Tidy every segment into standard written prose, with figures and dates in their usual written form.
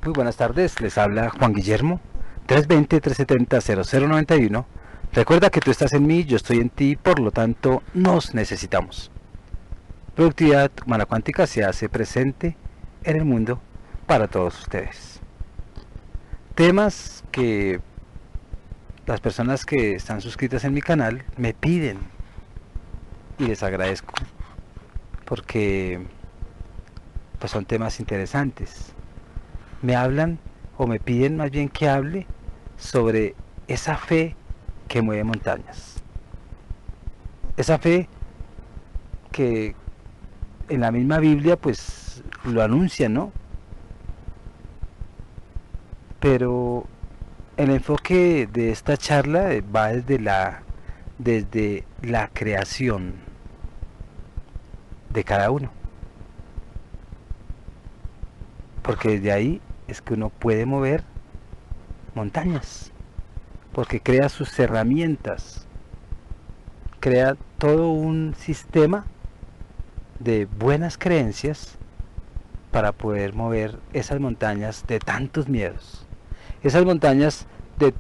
Muy buenas tardes, les habla Juan Guillermo, 320-370-0091. Recuerda que tú estás en mí, yo estoy en ti, por lo tanto nos necesitamos. Productividad Humana Cuántica se hace presente en el mundo para todos ustedes. Temas que las personas que están suscritas en mi canal me piden y les agradezco porque pues son temas interesantes. Me hablan o me piden más bien que hable sobre esa fe que mueve montañas. Esa fe que en la misma Biblia pues lo anuncia, ¿no? Pero el enfoque de esta charla va desde la creación de cada uno. Porque desde ahí es que uno puede mover montañas. Porque crea sus herramientas. Crea todo un sistema de buenas creencias para poder mover esas montañas de tantos miedos. Esas montañas de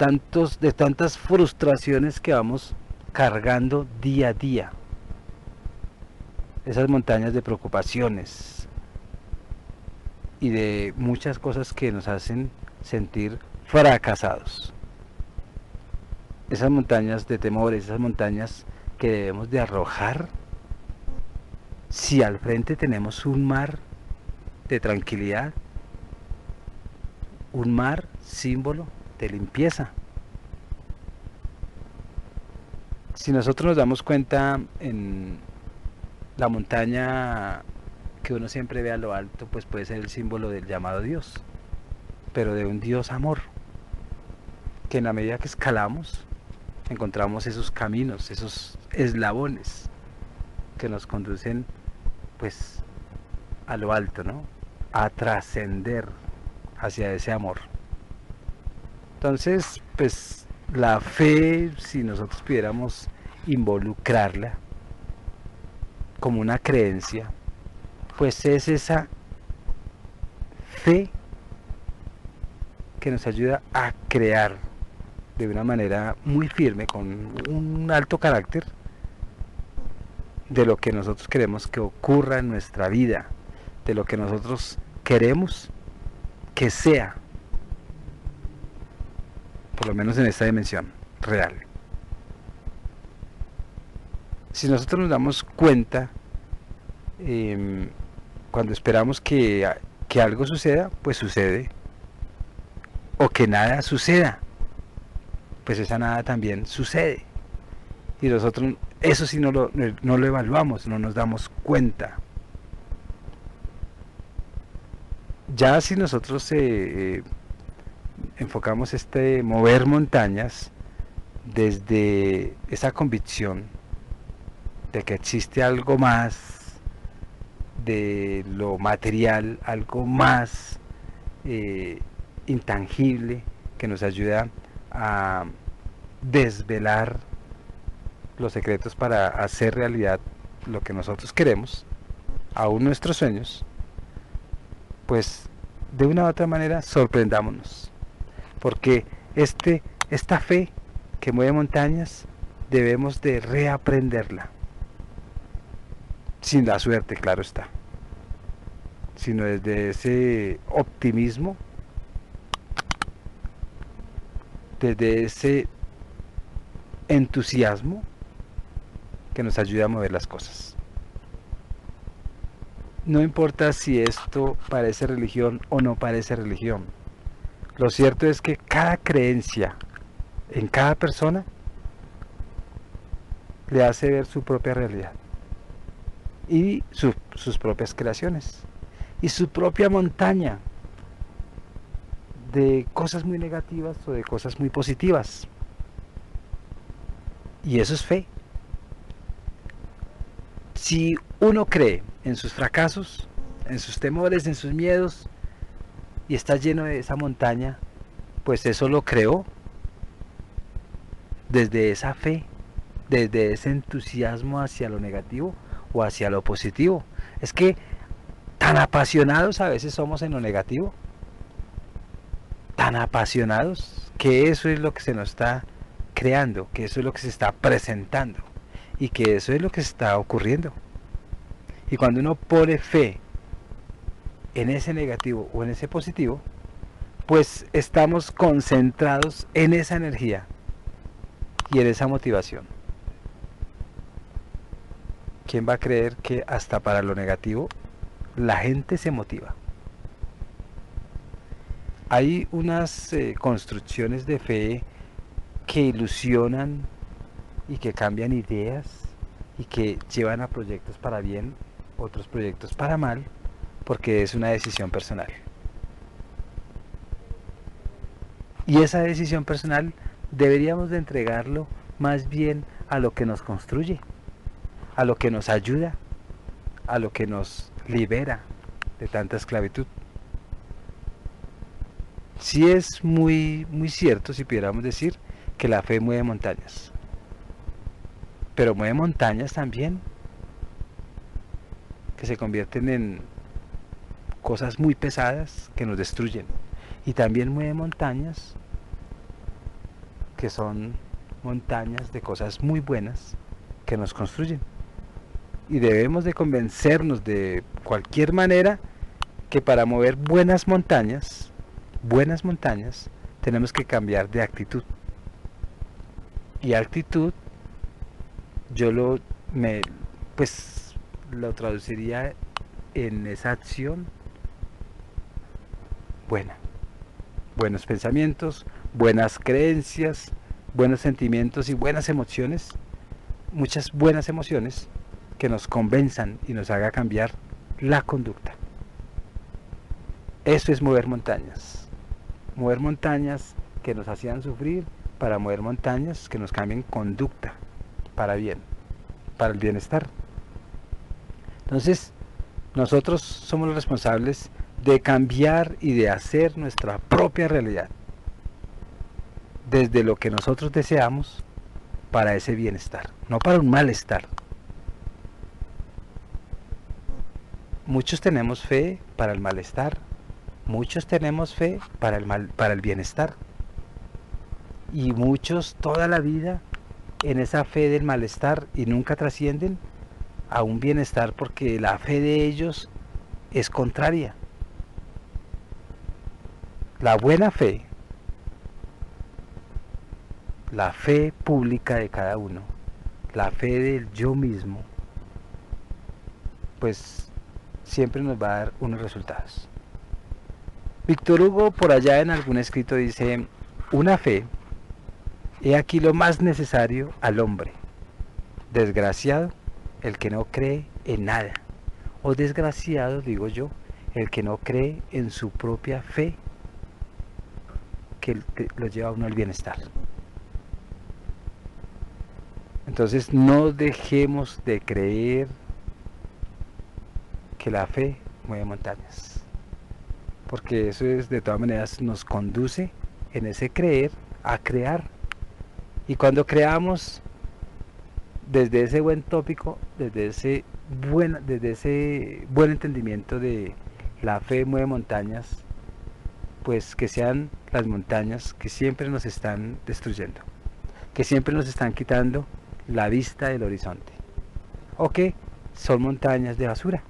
tantas frustraciones que vamos cargando día a día. Esas montañas de preocupaciones y de muchas cosas que nos hacen sentir fracasados. Esas montañas de temores, esas montañas que debemos de arrojar si al frente tenemos un mar de tranquilidad, un mar símbolo de limpieza. Si nosotros nos damos cuenta en la montaña que uno siempre ve a lo alto, pues puede ser el símbolo del llamado Dios, pero de un Dios amor, que en la medida que escalamos encontramos esos caminos, esos eslabones que nos conducen pues a lo alto, ¿no? A trascender hacia ese amor. Entonces, pues la fe, si nosotros pudiéramos involucrarla como una creencia, pues es esa fe que nos ayuda a crear de una manera muy firme, con un alto carácter, de lo que nosotros queremos que ocurra en nuestra vida, de lo que nosotros queremos que sea, por lo menos en esta dimensión real. Si nosotros nos damos cuenta, cuando esperamos que algo suceda, pues sucede, o que nada suceda, pues esa nada también sucede, y nosotros eso sí no lo evaluamos, no nos damos cuenta. Ya si nosotros enfocamos este mover montañas desde esa convicción de que existe algo más de lo material, algo más intangible, que nos ayuda a desvelar los secretos para hacer realidad lo que nosotros queremos, aún nuestros sueños, pues de una u otra manera sorprendámonos, porque esta fe que mueve montañas debemos de reaprenderla, sin la suerte, claro está, sino desde ese optimismo, desde ese entusiasmo que nos ayuda a mover las cosas. No importa si esto parece religión o no parece religión, lo cierto es que cada creencia en cada persona le hace ver su propia realidad y sus propias creaciones y su propia montaña de cosas muy negativas o de cosas muy positivas, y eso es fe. Si uno cree en sus fracasos, en sus temores, en sus miedos, y está lleno de esa montaña, pues eso lo creó desde esa fe, desde ese entusiasmo hacia lo negativo o hacia lo positivo. Es que tan apasionados a veces somos en lo negativo, tan apasionados que eso es lo que se nos está creando, que eso es lo que se está presentando y que eso es lo que está ocurriendo. Y cuando uno pone fe en ese negativo o en ese positivo, pues estamos concentrados en esa energía y en esa motivación. ¿Quién va a creer que hasta para lo negativo la gente se motiva? Hay unas construcciones de fe que ilusionan y que cambian ideas y que llevan a proyectos para bien, otros proyectos para mal, porque es una decisión personal. Y esa decisión personal deberíamos de entregarlo más bien a lo que nos construye, a lo que nos ayuda, a lo que nos libera de tanta esclavitud. Sí es muy cierto, si pudiéramos decir, que la fe mueve montañas. Pero mueve montañas también que se convierten en cosas muy pesadas que nos destruyen. Y también mueve montañas que son montañas de cosas muy buenas que nos construyen. Y debemos de convencernos de cualquier manera que para mover buenas montañas, tenemos que cambiar de actitud. Y actitud, yo lo traduciría en esa acción buena. Buenos pensamientos, buenas creencias, buenos sentimientos y buenas emociones, muchas buenas emociones que nos convenzan y nos haga cambiar la conducta. Eso es mover montañas que nos hacían sufrir, para mover montañas que nos cambien conducta para bien, para el bienestar. Entonces, nosotros somos los responsables de cambiar y de hacer nuestra propia realidad, desde lo que nosotros deseamos para ese bienestar, no para un malestar. Muchos tenemos fe para el malestar, muchos tenemos fe para el bienestar, y muchos toda la vida en esa fe del malestar y nunca trascienden a un bienestar porque la fe de ellos es contraria. La buena fe, la fe pública de cada uno, la fe del yo mismo, pues siempre nos va a dar unos resultados. Víctor Hugo por allá en algún escrito dice: una fe, he aquí lo más necesario al hombre. Desgraciado el que no cree en nada, o desgraciado, digo yo, el que no cree en su propia fe, que lo lleva a uno al bienestar. Entonces no dejemos de creer que la fe mueve montañas, porque eso es, de todas maneras nos conduce en ese creer a crear. Y cuando creamos desde ese buen tópico, desde ese buen entendimiento de la fe mueve montañas, pues que sean las montañas que siempre nos están destruyendo, que siempre nos están quitando la vista del horizonte, o que son montañas de basura.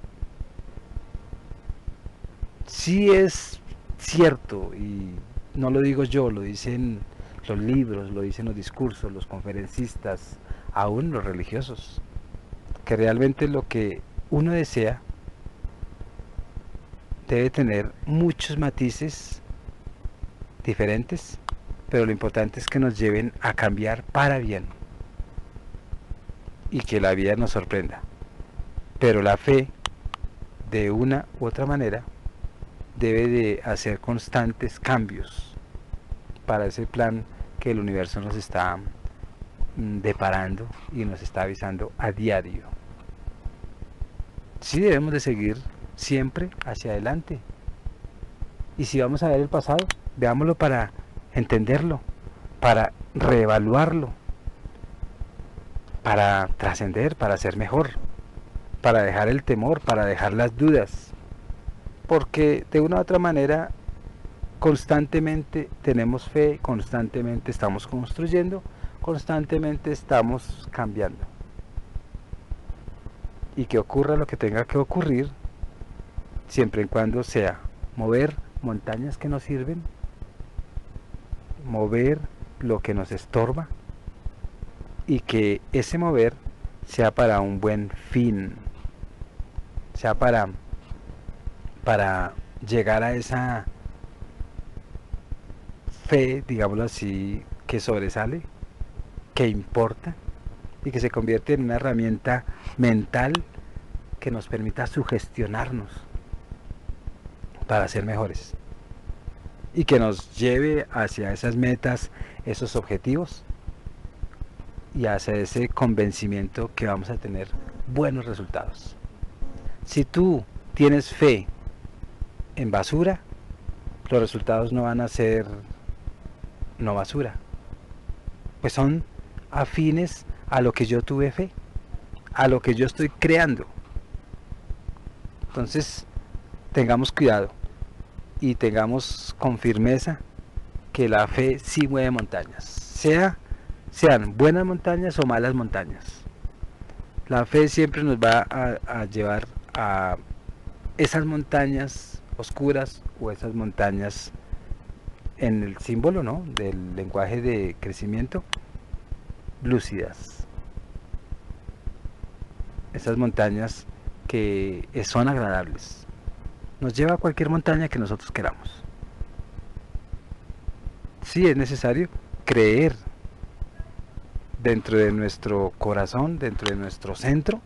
Sí es cierto, y no lo digo yo, lo dicen los libros, lo dicen los discursos, los conferencistas, aún los religiosos, que realmente lo que uno desea debe tener muchos matices diferentes, pero lo importante es que nos lleven a cambiar para bien y que la vida nos sorprenda. Pero la fe, de una u otra manera, debe de hacer constantes cambios para ese plan que el universo nos está deparando y nos está avisando a diario. Sí debemos de seguir siempre hacia adelante, y si vamos a ver el pasado, veámoslo para entenderlo, para reevaluarlo, para trascender, para ser mejor, para dejar el temor, para dejar las dudas, porque de una u otra manera, constantemente tenemos fe, constantemente estamos construyendo, constantemente estamos cambiando. Y que ocurra lo que tenga que ocurrir, siempre y cuando sea mover montañas que nos sirven, mover lo que nos estorba, y que ese mover sea para un buen fin, sea para llegar a esa fe, digámoslo así, que sobresale, que importa y que se convierte en una herramienta mental que nos permita sugestionarnos para ser mejores y que nos lleve hacia esas metas, esos objetivos y hacia ese convencimiento que vamos a tener buenos resultados. Si tú tienes fe en basura, los resultados no van a ser no basura, pues son afines a lo que yo tuve fe, a lo que yo estoy creando. Entonces tengamos cuidado y tengamos con firmeza que la fe sí mueve montañas, sean buenas montañas o malas montañas. La fe siempre nos va a llevar a esas montañas oscuras o esas montañas en el símbolo, ¿no?, del lenguaje de crecimiento, lúcidas. Esas montañas que son agradables. Nos lleva a cualquier montaña que nosotros queramos. Sí es necesario creer dentro de nuestro corazón, dentro de nuestro centro,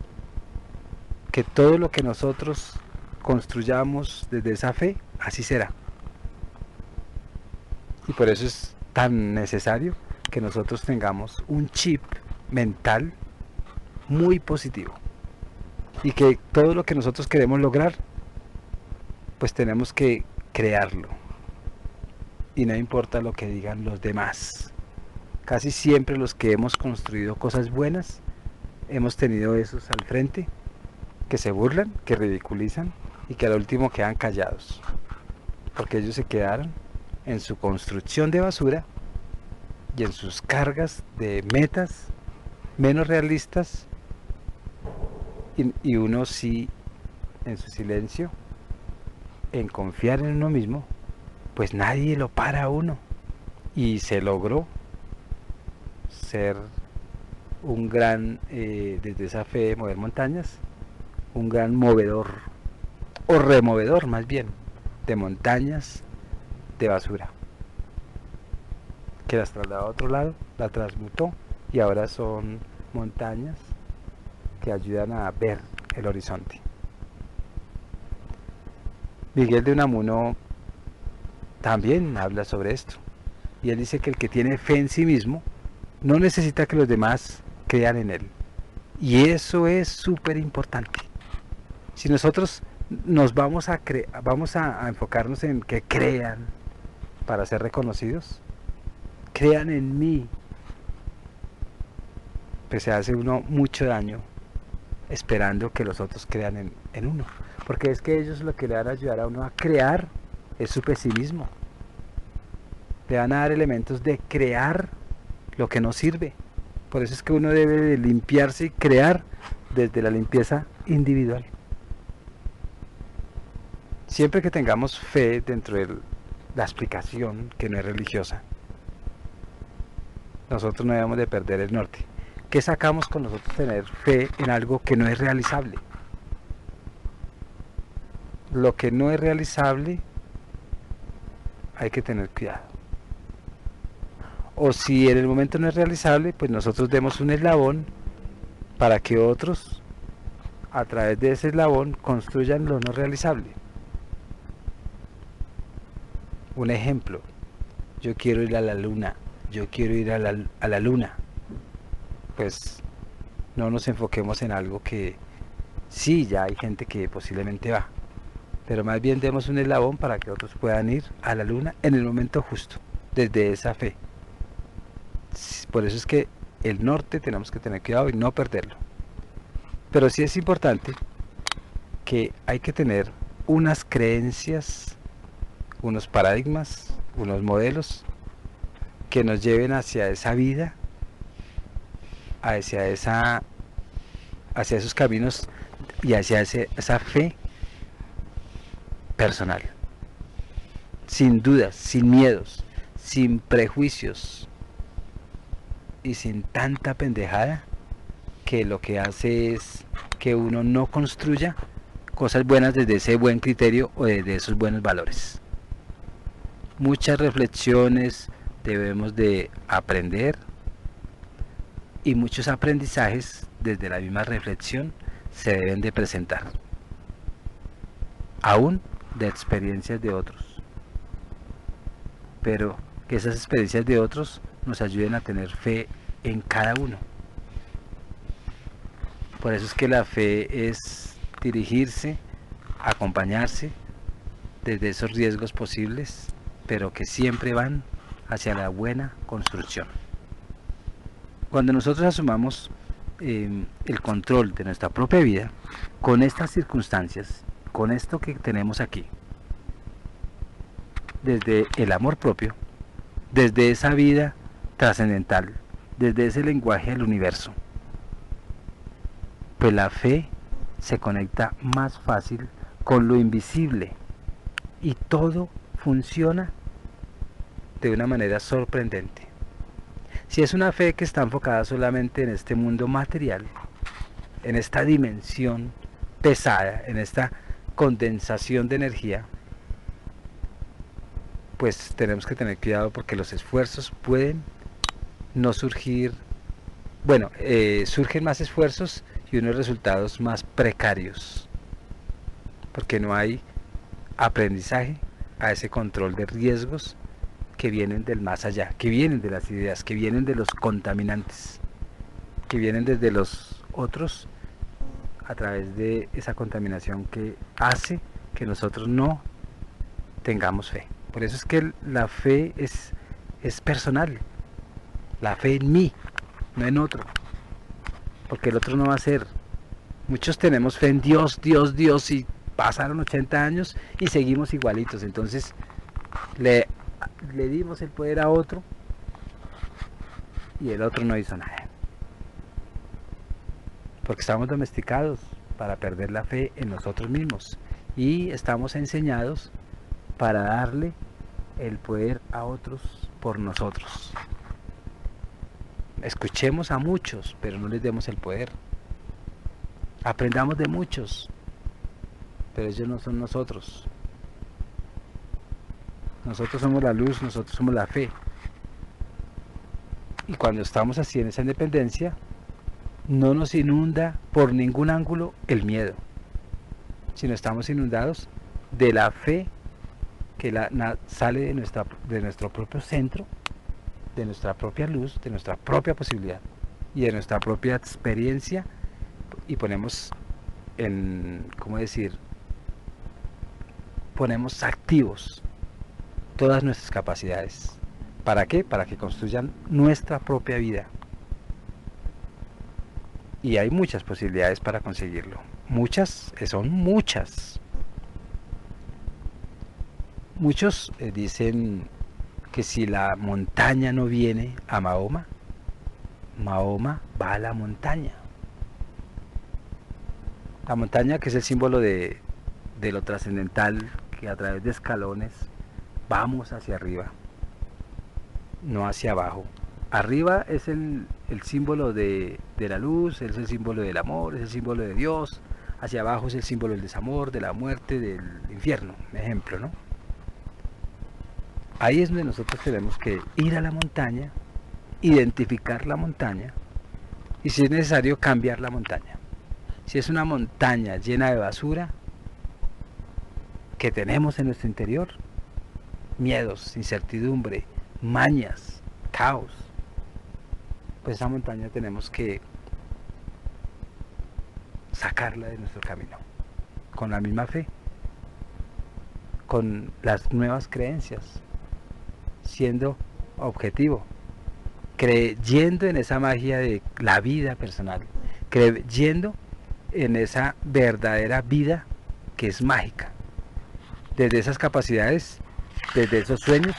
que todo lo que nosotros construyamos desde esa fe, así será. Y por eso es tan necesario que nosotros tengamos un chip mental muy positivo. Y que todo lo que nosotros queremos lograr, pues tenemos que crearlo. Y no importa lo que digan los demás. Casi siempre los que hemos construido cosas buenas, hemos tenido esos al frente que se burlan, que ridiculizan y que al último quedan callados. Porque ellos se quedaron en su construcción de basura y en sus cargas de metas menos realistas, y uno sí, en su silencio, en confiar en uno mismo, pues nadie lo para a uno, y se logró ser un gran, desde esa fe de mover montañas, un gran movedor, o removedor más bien, de montañas de basura, que las trasladó a otro lado, la transmutó, y ahora son montañas que ayudan a ver el horizonte. Miguel de Unamuno también habla sobre esto, y él dice que el que tiene fe en sí mismo no necesita que los demás crean en él, y eso es súper importante. Si nosotros nos vamos a enfocarnos en que crean para ser reconocidos, crean en mí, pues se hace uno mucho daño esperando que los otros crean en uno, porque es que ellos lo que le van a ayudar a uno a crear es su pesimismo. Le van a dar elementos de crear lo que no sirve. Por eso es que uno debe de limpiarse y crear desde la limpieza individual. Siempre que tengamos fe dentro de la explicación que no es religiosa, nosotros no debemos de perder el norte. ¿Qué sacamos con nosotros tener fe en algo que no es realizable? Lo que no es realizable hay que tener cuidado. O si en el momento no es realizable, pues nosotros demos un eslabón para que otros, a través de ese eslabón, construyan lo no realizable. Un ejemplo: yo quiero ir a la luna, yo quiero ir a la luna. Pues no nos enfoquemos en algo que sí, ya hay gente que posiblemente va, pero más bien demos un eslabón para que otros puedan ir a la luna en el momento justo, desde esa fe. Por eso es que el norte tenemos que tener cuidado y no perderlo. Pero sí es importante que hay que tener unas creencias unos paradigmas, unos modelos que nos lleven hacia esa vida, hacia esos caminos y hacia esa fe personal, sin dudas, sin miedos, sin prejuicios y sin tanta pendejada que lo que hace es que uno no construya cosas buenas desde ese buen criterio o desde esos buenos valores. Muchas reflexiones debemos de aprender y muchos aprendizajes desde la misma reflexión se deben de presentar, aún de experiencias de otros, pero que esas experiencias de otros nos ayuden a tener fe en cada uno. Por eso es que la fe es dirigirse, acompañarse desde esos riesgos posibles, pero que siempre van hacia la buena construcción. Cuando nosotros asumamos el control de nuestra propia vida, con estas circunstancias, con esto que tenemos aquí, desde el amor propio, desde esa vida trascendental, desde ese lenguaje del universo, pues la fe se conecta más fácil con lo invisible y todo funciona de una manera sorprendente. Si es una fe que está enfocada solamente en este mundo material, en esta dimensión pesada, en esta condensación de energía, pues tenemos que tener cuidado porque los esfuerzos pueden no surgir, bueno, surgen más esfuerzos y unos resultados más precarios, porque no hay aprendizaje a ese control de riesgos que vienen del más allá, que vienen de las ideas, que vienen de los contaminantes, que vienen desde los otros a través de esa contaminación que hace que nosotros no tengamos fe. Por eso es que la fe es personal, la fe en mí, no en otro, porque el otro no va a ser. Muchos tenemos fe en Dios, Dios, Dios, y pasaron 80 años y seguimos igualitos. Entonces le dimos el poder a otro y el otro no hizo nada, porque estamos domesticados para perder la fe en nosotros mismos y estamos enseñados para darle el poder a otros por nosotros. Escuchemos a muchos, pero no les demos el poder. Aprendamos de muchos, pero ellos no son nosotros. Nosotros somos la luz, nosotros somos la fe. Y cuando estamos así en esa independencia, no nos inunda por ningún ángulo el miedo, sino estamos inundados de la fe que sale de nuestro propio centro, de nuestra propia luz, de nuestra propia posibilidad y de nuestra propia experiencia, y ponemos ponemos activos todas nuestras capacidades. ¿Para qué? Para que construyan nuestra propia vida. Y hay muchas posibilidades para conseguirlo. Muchas, son muchas. Muchos dicen que si la montaña no viene a Mahoma, Mahoma va a la montaña. La montaña, que es el símbolo de lo trascendental, que a través de escalones vamos hacia arriba, no hacia abajo. Arriba es el símbolo de la luz, es el símbolo del amor, es el símbolo de Dios. Hacia abajo es el símbolo del desamor, de la muerte, del infierno, ejemplo, ¿no? Ahí es donde nosotros tenemos que ir a la montaña, identificar la montaña y, si es necesario, cambiar la montaña. Si es una montaña llena de basura que tenemos en nuestro interior, miedos, incertidumbre, mañas, caos, pues esa montaña tenemos que sacarla de nuestro camino, con la misma fe, con las nuevas creencias, siendo objetivo, creyendo en esa magia de la vida personal, creyendo en esa verdadera vida que es mágica. Desde esas capacidades desde esos sueños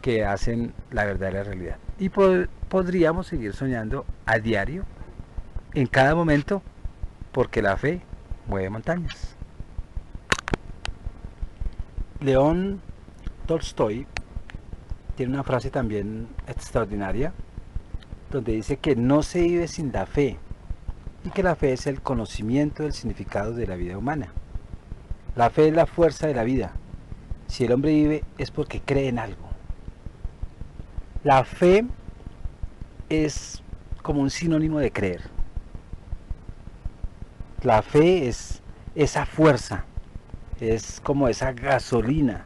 que hacen la verdadera realidad. Y podríamos seguir soñando a diario, en cada momento, porque la fe mueve montañas. León Tolstoy tiene una frase también extraordinaria, donde dice que no se vive sin la fe, y que la fe es el conocimiento del significado de la vida humana. La fe es la fuerza de la vida. Si el hombre vive es porque cree en algo. La fe es como un sinónimo de creer. La fe es esa fuerza, es como esa gasolina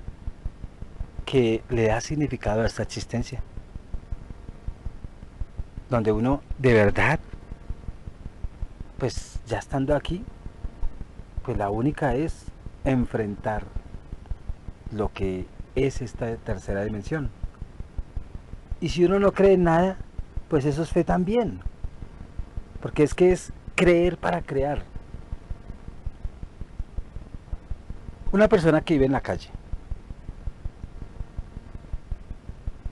que le da significado a esta existencia. Donde uno de verdad, pues ya estando aquí, pues la única es enfrentar lo que es esta tercera dimensión. Y si uno no cree en nada, pues eso es fe también. Porque es que es creer para crear. Una persona que vive en la calle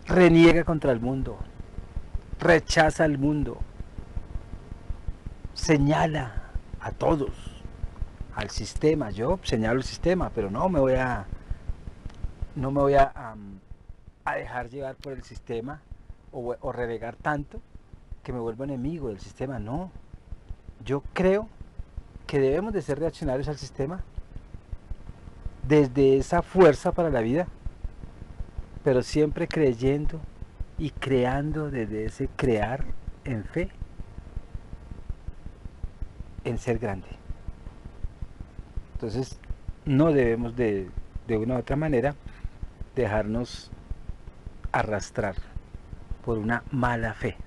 reniega contra el mundo, rechaza al mundo, señala a todos, al sistema. Yo señalo el sistema, pero no me voy a dejar llevar por el sistema o relegar tanto que me vuelva enemigo del sistema. No, yo creo que debemos de ser reaccionarios al sistema desde esa fuerza para la vida, pero siempre creyendo y creando desde ese crear en fe, en ser grande. Entonces no debemos de una u otra manera dejarnos arrastrar por una mala fe.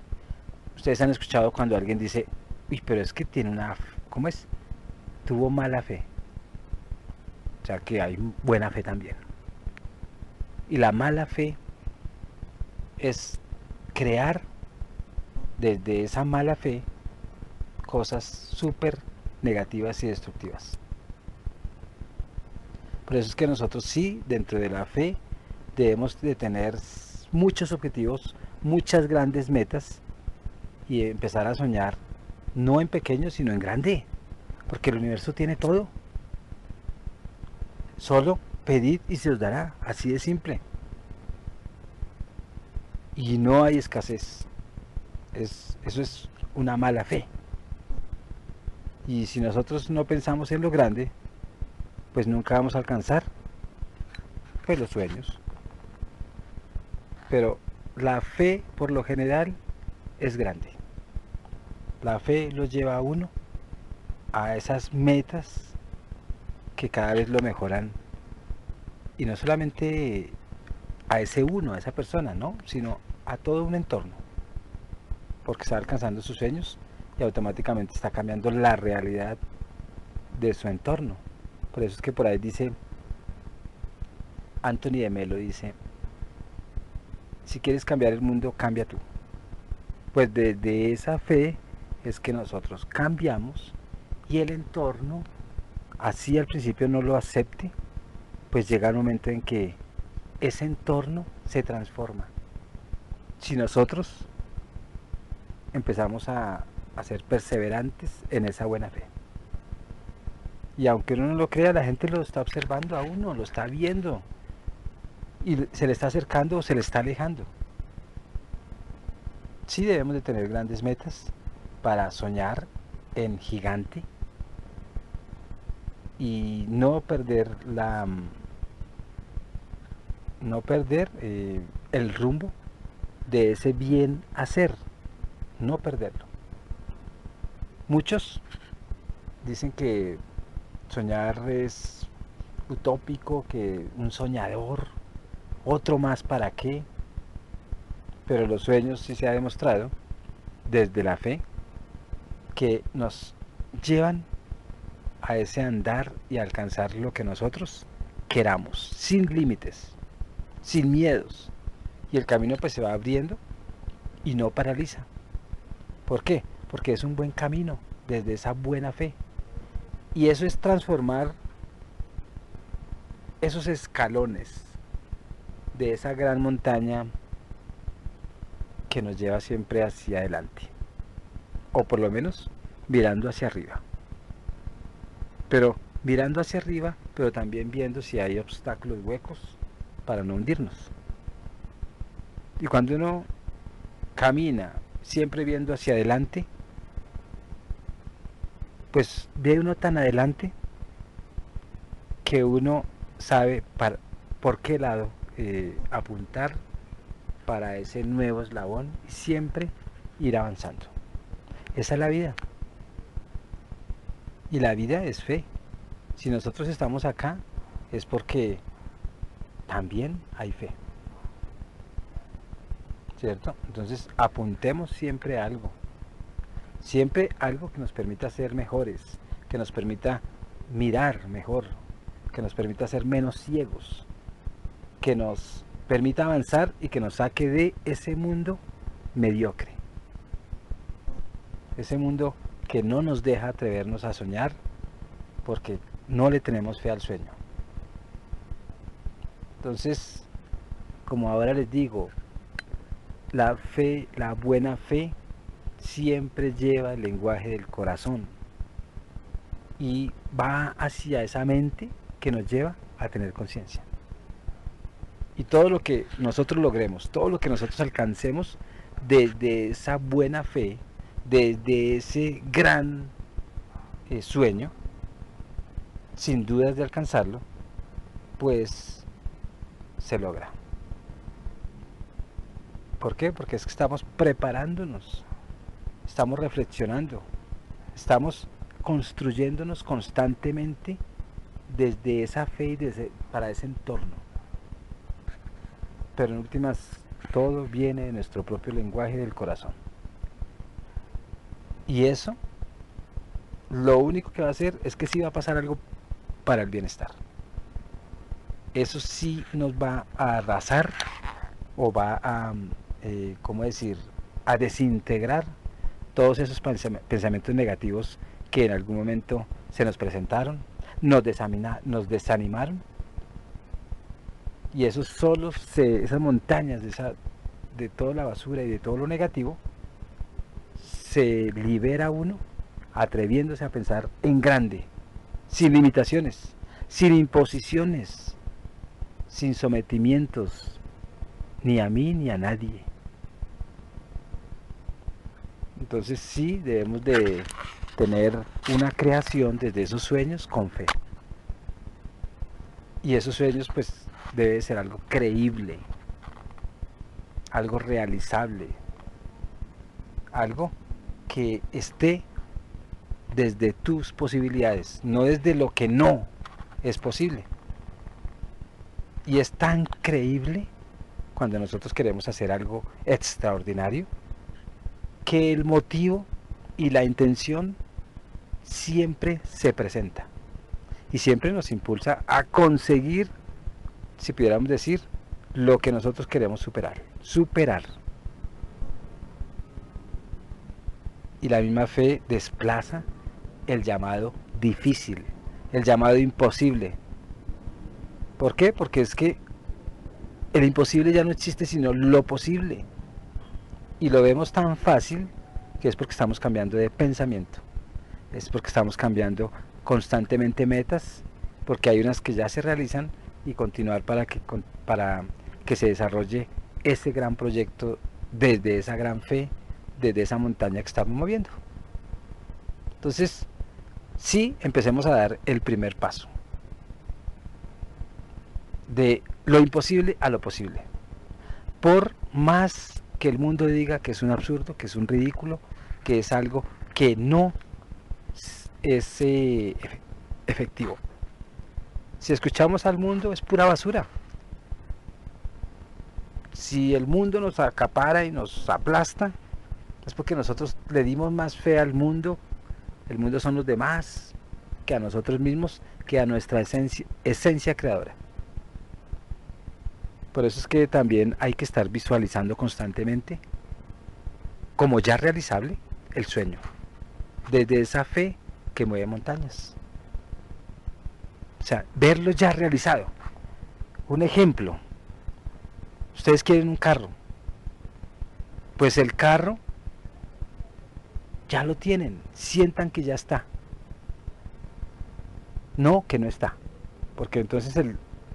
Ustedes han escuchado cuando alguien dice, uy, pero es que tiene una, ¿cómo es? Tuvo mala fe. O sea que hay buena fe también. Y la mala fe es crear desde esa mala fe cosas súper negativas y destructivas. Por eso es que nosotros sí, dentro de la fe, debemos de tener muchos objetivos, muchas grandes metas y empezar a soñar no en pequeño, sino en grande, porque el universo tiene todo. Solo pedid y se os dará, así de simple. Y no hay escasez. Eso es una mala fe. Y si nosotros no pensamos en lo grande, pues nunca vamos a alcanzar pues los sueños. Pero la fe, por lo general, es grande. La fe los lleva a uno a esas metas que cada vez lo mejoran. Y no solamente a ese uno, a esa persona, ¿no? Sino a todo un entorno. Porque está alcanzando sus sueños y automáticamente está cambiando la realidad de su entorno. Por eso es que por ahí dice, Anthony de Melo dice, si quieres cambiar el mundo, cambia tú. Pues desde esa fe es que nosotros cambiamos y el entorno, así al principio no lo acepte, pues llega un momento en que ese entorno se transforma. Si nosotros empezamos a ser perseverantes en esa buena fe. Y aunque uno no lo crea, la gente lo está observando a uno, lo está viendo. Y se le está acercando o se le está alejando. Sí debemos de tener grandes metas para soñar en gigante y no perder el rumbo de ese bien hacer, no perderlo. Muchos dicen que soñar es utópico, que un soñador, otro más para qué, pero los sueños sí se ha demostrado desde la fe que nos llevan a ese andar y a alcanzar lo que nosotros queramos, sin límites, sin miedos, y el camino pues se va abriendo y no paraliza. ¿Por qué? Porque es un buen camino desde esa buena fe, y eso es transformar esos escalones de esa gran montaña que nos lleva siempre hacia adelante, o por lo menos mirando hacia arriba, pero mirando hacia arriba, pero también viendo si hay obstáculos, huecos, para no hundirnos. Y cuando uno camina siempre viendo hacia adelante, pues ve uno tan adelante que uno sabe por qué lado apuntar para ese nuevo eslabón y siempre ir avanzando. Esa es la vida. Y la vida es fe. Si nosotros estamos acá es porque también hay fe, ¿cierto? Entonces apuntemos siempre a algo. Siempre algo que nos permita ser mejores, que nos permita mirar mejor, que nos permita ser menos ciegos, que nos permita avanzar y que nos saque de ese mundo mediocre. Ese mundo que no nos deja atrevernos a soñar porque no le tenemos fe al sueño. Entonces, como ahora les digo, la fe, la buena fe, siempre lleva el lenguaje del corazón y va hacia esa mente que nos lleva a tener conciencia. Y todo lo que nosotros logremos, todo lo que nosotros alcancemos desde esa buena fe, desde ese gran sueño, sin dudas de alcanzarlo, pues se logra. ¿Por qué? Porque es que estamos preparándonos, estamos reflexionando, estamos construyéndonos constantemente desde esa fe y para ese entorno. Pero en últimas, todo viene de nuestro propio lenguaje del corazón. Y eso, lo único que va a hacer es que sí va a pasar algo para el bienestar. Eso sí nos va a arrasar o va a, ¿cómo decir?, a desintegrar todos esos pensamientos negativos que en algún momento se nos presentaron, nos desanimaron. Y esos solos, esas montañas de toda la basura y de todo lo negativo, se libera uno atreviéndose a pensar en grande, sin limitaciones, sin imposiciones, sin sometimientos, ni a mí ni a nadie. Entonces sí debemos de tener una creación desde esos sueños con fe. Y esos sueños pues debe ser algo creíble, algo realizable, algo que esté desde tus posibilidades, no desde lo que no es posible. Y es tan creíble cuando nosotros queremos hacer algo extraordinario que el motivo y la intención siempre se presenta y siempre nos impulsa a conseguir, si pudiéramos decir, lo que nosotros queremos superar. Y la misma fe desplaza el llamado difícil, el llamado imposible. ¿Por qué? Porque es que el imposible ya no existe sino lo posible. Y lo vemos tan fácil que es porque estamos cambiando de pensamiento. Es porque estamos cambiando constantemente metas, porque hay unas que ya se realizan y continuar para que se desarrolle ese gran proyecto desde esa gran fe, desde esa montaña que estamos moviendo. Entonces, sí, empecemos a dar el primer paso de lo imposible a lo posible. Por más que el mundo diga que es un absurdo, que es un ridículo, que es algo que no es efectivo. Si escuchamos al mundo es pura basura. Si el mundo nos acapara y nos aplasta, es porque nosotros le dimos más fe al mundo. El mundo son los demás, que a nosotros mismos, que a nuestra esencia creadora. Por eso es que también hay que estar visualizando constantemente, como ya realizable, el sueño, desde esa fe que mueve montañas. O sea, verlo ya realizado. Un ejemplo, Ustedes quieren un carro, pues el carro ya lo tienen, sientan que ya está, no que no está, porque entonces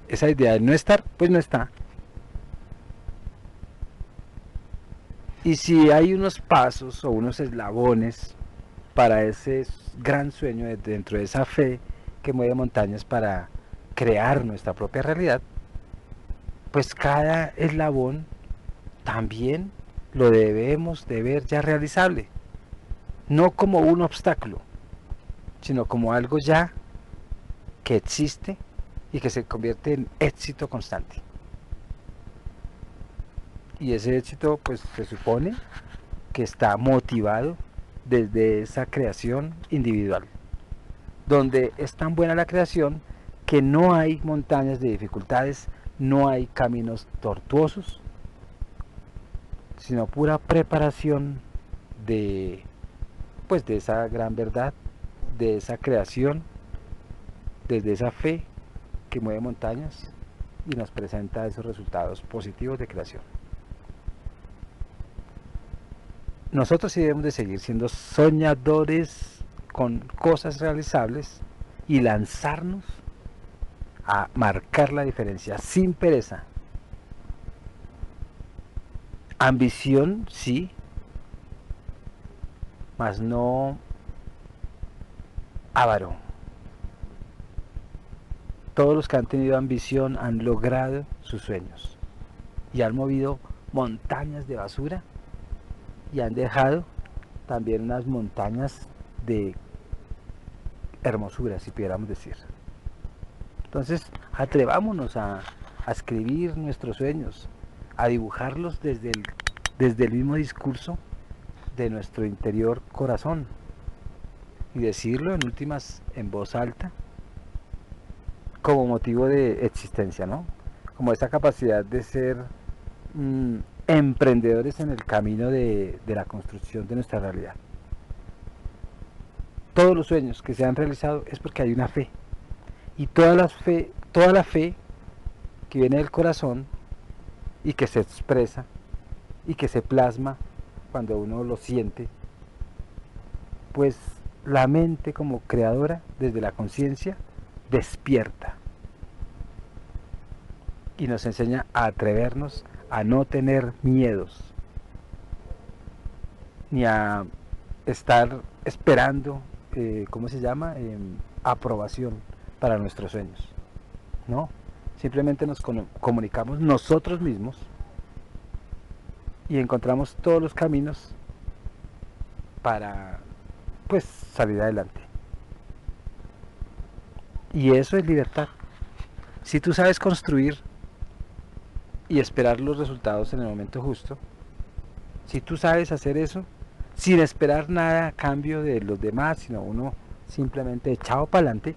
esa idea de no estar, pues no está. Y si hay unos pasos o unos eslabones para ese gran sueño dentro de esa fe que mueve montañas para crear nuestra propia realidad, pues cada eslabón también lo debemos de ver ya realizable, no como un obstáculo, sino como algo ya que existe y que se convierte en éxito constante. Y ese éxito pues se supone que está motivado desde esa creación individual, donde es tan buena la creación que no hay montañas de dificultades, no hay caminos tortuosos, sino pura preparación de pues de esa gran verdad, de esa creación, desde esa fe que mueve montañas y nos presenta esos resultados positivos de creación. Nosotros sí debemos de seguir siendo soñadores con cosas realizables y lanzarnos a marcar la diferencia sin pereza. Ambición, sí, mas no avaro. Todos los que han tenido ambición han logrado sus sueños y han movido montañas de basura y han dejado también unas montañas de hermosura, si pudiéramos decir. Entonces, atrevámonos a escribir nuestros sueños, a dibujarlos desde el mismo discurso de nuestro interior corazón y decirlo en últimas en voz alta como motivo de existencia, ¿no? Como esa capacidad de ser emprendedores en el camino de la construcción de nuestra realidad. Todos los sueños que se han realizado es porque hay una fe. Y toda la fe que viene del corazón y que se expresa y que se plasma cuando uno lo siente, pues la mente como creadora desde la conciencia despierta y nos enseña a atrevernos a no tener miedos ni a estar esperando ¿cómo se llama? Aprobación para nuestros sueños, no, simplemente nos comunicamos nosotros mismos y encontramos todos los caminos para pues salir adelante. Y eso es libertad. Si tú sabes construir y esperar los resultados en el momento justo, si tú sabes hacer eso sin esperar nada a cambio de los demás, sino uno simplemente echado para adelante,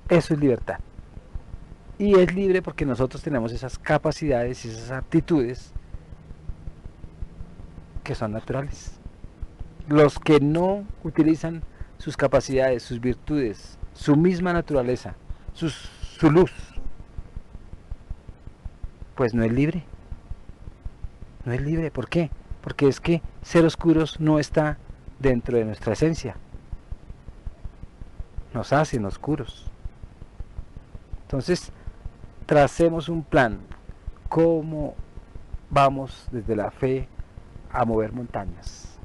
eso es libertad. Y es libre porque nosotros tenemos esas capacidades y esas aptitudes que son naturales. Los que no utilizan sus capacidades, sus virtudes, su misma naturaleza, su luz, pues no es libre. No es libre. ¿Por qué? Porque es que ser oscuros no está dentro de nuestra esencia. Nos hacen oscuros. Entonces, tracemos un plan. ¿Cómo vamos desde la fe a mover montañas?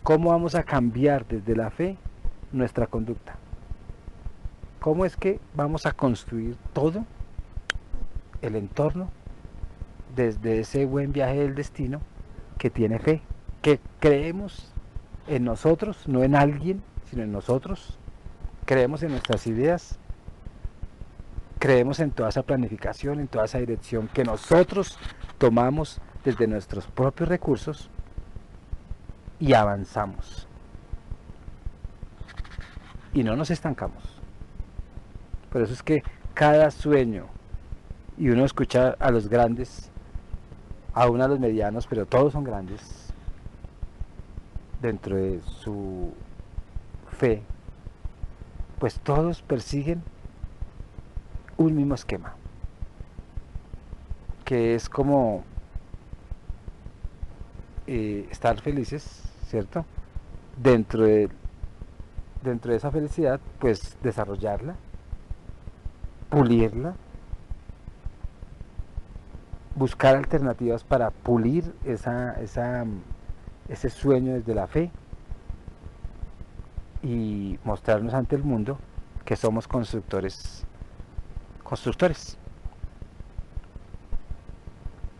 ¿Cómo vamos a cambiar desde la fe nuestra conducta? ¿Cómo es que vamos a construir todo el entorno desde ese buen viaje del destino que tiene fe? Que creemos en nosotros, no en alguien, sino en nosotros. Creemos en nuestras ideas, creemos en toda esa planificación, en toda esa dirección que nosotros tomamos desde nuestros propios recursos y avanzamos. Y no nos estancamos. Por eso es que cada sueño, y uno escucha a los grandes, aún a los medianos, pero todos son grandes, dentro de su fe, pues todos persiguen un mismo esquema. que es como estar felices, ¿cierto? Dentro de, dentro de esa felicidad, pues desarrollarla, pulirla, buscar alternativas para pulir ese sueño desde la fe y mostrarnos ante el mundo que somos constructores.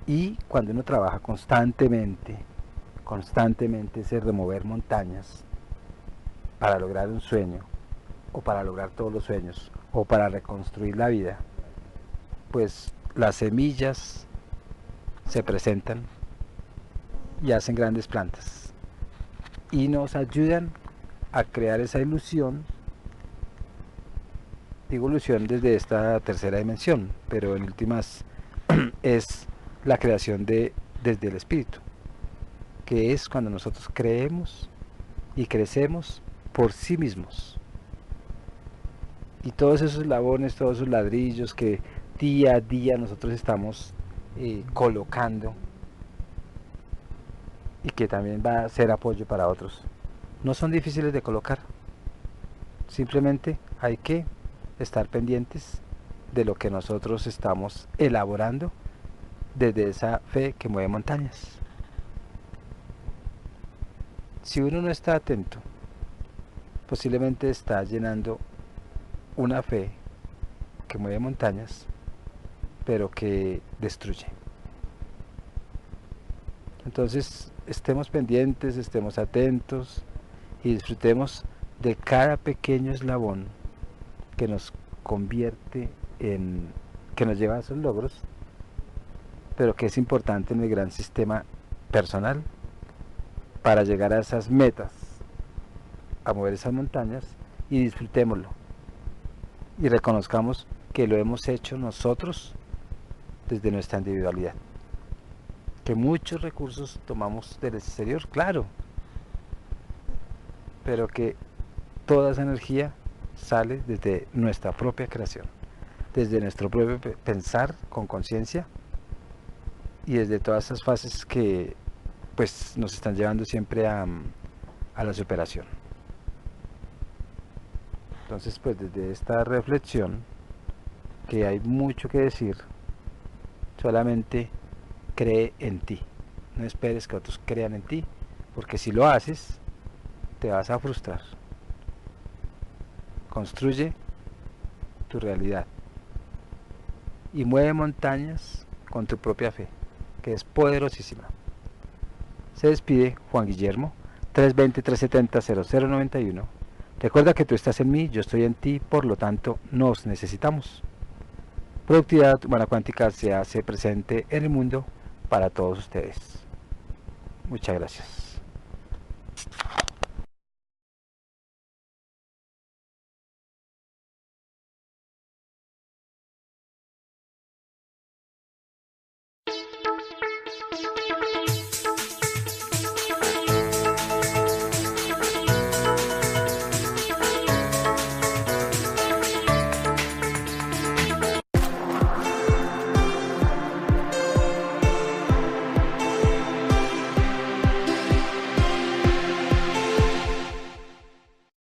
Y cuando uno trabaja constantemente ese remover montañas para lograr un sueño, o para lograr todos los sueños, o para reconstruir la vida, pues las semillas se presentan y hacen grandes plantas y nos ayudan a crear esa ilusión. Digo ilusión desde esta tercera dimensión, pero en últimas es la creación desde el espíritu, que es cuando nosotros creemos y crecemos por sí mismos. Y todos esos eslabones, todos esos ladrillos que día a día nosotros estamos colocando y que también va a ser apoyo para otros, no son difíciles de colocar. Simplemente hay que estar pendientes de lo que nosotros estamos elaborando desde esa fe que mueve montañas. Si uno no está atento, posiblemente está llenando una fe que mueve montañas, pero que destruye. Entonces, estemos pendientes, estemos atentos y disfrutemos de cada pequeño eslabón que nos convierte en, que nos lleva a esos logros, pero que es importante en el gran sistema personal para llegar a esas metas, a mover esas montañas, y disfrutémoslo y reconozcamos que lo hemos hecho nosotros desde nuestra individualidad, que muchos recursos tomamos del exterior, claro, pero que toda esa energía sale desde nuestra propia creación, desde nuestro propio pensar con conciencia y desde todas esas fases que pues nos están llevando siempre a la superación. Entonces, pues desde esta reflexión, que hay mucho que decir, solamente cree en ti. No esperes que otros crean en ti, porque si lo haces, te vas a frustrar. Construye tu realidad y mueve montañas con tu propia fe, que es poderosísima. Se despide Juan Guillermo, 320-370-0091. Recuerda que tú estás en mí, yo estoy en ti, por lo tanto nos necesitamos. Productividad Humana Cuántica se hace presente en el mundo para todos ustedes. Muchas gracias.